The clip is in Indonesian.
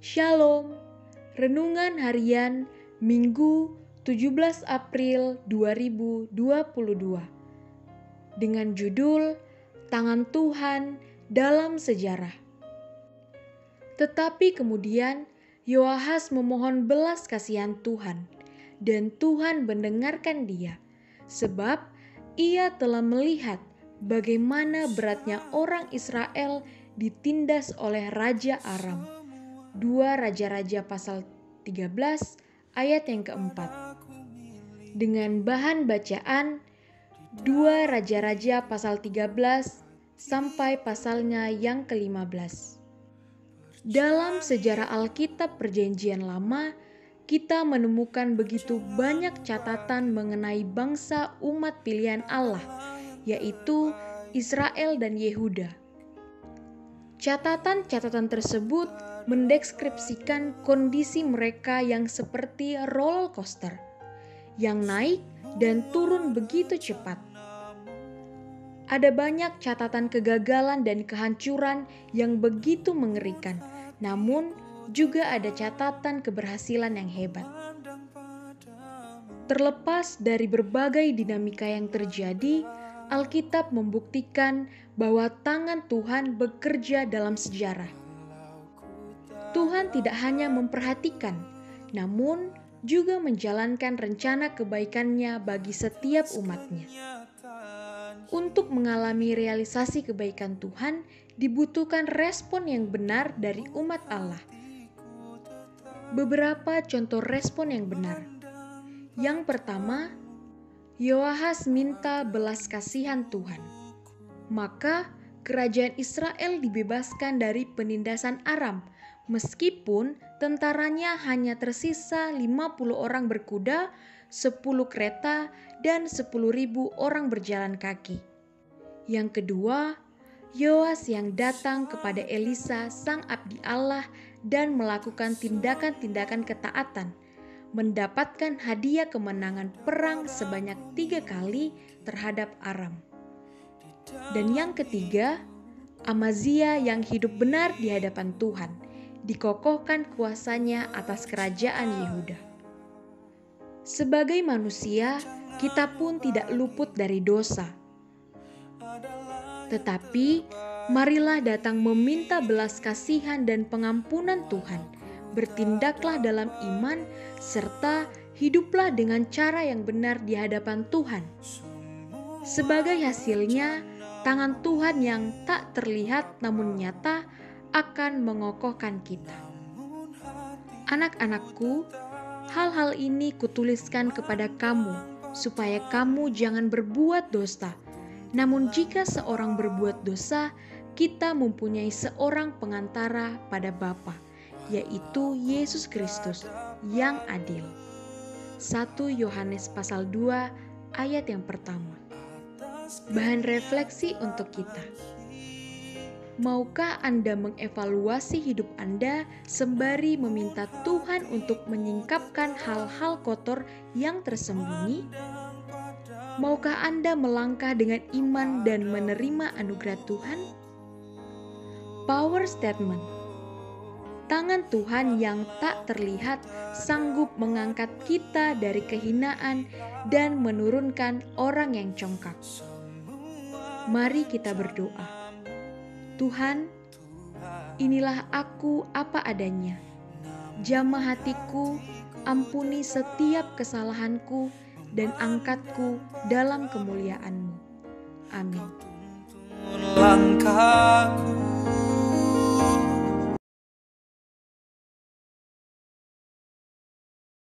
Shalom. Renungan Harian Minggu 17 April 2022 dengan judul Tangan Tuhan dalam Sejarah. Tetapi kemudian Yoahas memohon belas kasihan Tuhan, dan Tuhan mendengarkan dia, sebab ia telah melihat bagaimana beratnya orang Israel ditindas oleh Raja Aram. 2 Raja-Raja pasal 13 ayat yang keempat. Dengan bahan bacaan 2 Raja-Raja pasal 13 sampai pasalnya yang ke-15. Dalam sejarah Alkitab Perjanjian Lama, kita menemukan begitu banyak catatan mengenai bangsa umat pilihan Allah, yaitu Israel dan Yehuda. Catatan-catatan tersebut mendeskripsikan kondisi mereka yang seperti roller coaster, yang naik dan turun begitu cepat. Ada banyak catatan kegagalan dan kehancuran yang begitu mengerikan, namun juga ada catatan keberhasilan yang hebat. Terlepas dari berbagai dinamika yang terjadi, Alkitab membuktikan bahwa tangan Tuhan bekerja dalam sejarah. Tuhan tidak hanya memperhatikan, namun juga menjalankan rencana kebaikannya bagi setiap umatnya. Untuk mengalami realisasi kebaikan Tuhan, dibutuhkan respon yang benar dari umat Allah. Beberapa contoh respon yang benar. Yang pertama, Yoahas minta belas kasihan Tuhan. Maka kerajaan Israel dibebaskan dari penindasan Aram, meskipun tentaranya hanya tersisa 50 orang berkuda, 10 kereta, dan 10.000 orang berjalan kaki. Yang kedua, Yoas yang datang kepada Elisa sang abdi Allah dan melakukan tindakan-tindakan ketaatan, mendapatkan hadiah kemenangan perang sebanyak 3 kali terhadap Aram. Dan yang ketiga, Amazia yang hidup benar di hadapan Tuhan, dikokohkan kuasanya atas kerajaan Yehuda. Sebagai manusia, kita pun tidak luput dari dosa. Tetapi, marilah datang meminta belas kasihan dan pengampunan Tuhan. Bertindaklah dalam iman, serta hiduplah dengan cara yang benar di hadapan Tuhan. Sebagai hasilnya, tangan Tuhan yang tak terlihat namun nyata akan mengokohkan kita. Anak-anakku, hal-hal ini kutuliskan kepada kamu, supaya kamu jangan berbuat dosa. Namun jika seorang berbuat dosa, kita mempunyai seorang pengantara pada Bapa, yaitu Yesus Kristus yang adil. 1 Yohanes pasal 2 ayat yang pertama. Bahan refleksi untuk kita. Maukah Anda mengevaluasi hidup Anda sembari meminta Tuhan untuk menyingkapkan hal-hal kotor yang tersembunyi? Maukah Anda melangkah dengan iman dan menerima anugerah Tuhan? Power statement. Tangan Tuhan yang tak terlihat sanggup mengangkat kita dari kehinaan dan menurunkan orang yang congkak. Mari kita berdoa. Tuhan, inilah aku apa adanya. Jamah hatiku, ampuni setiap kesalahanku, dan angkatku dalam kemuliaan-Mu. Amin.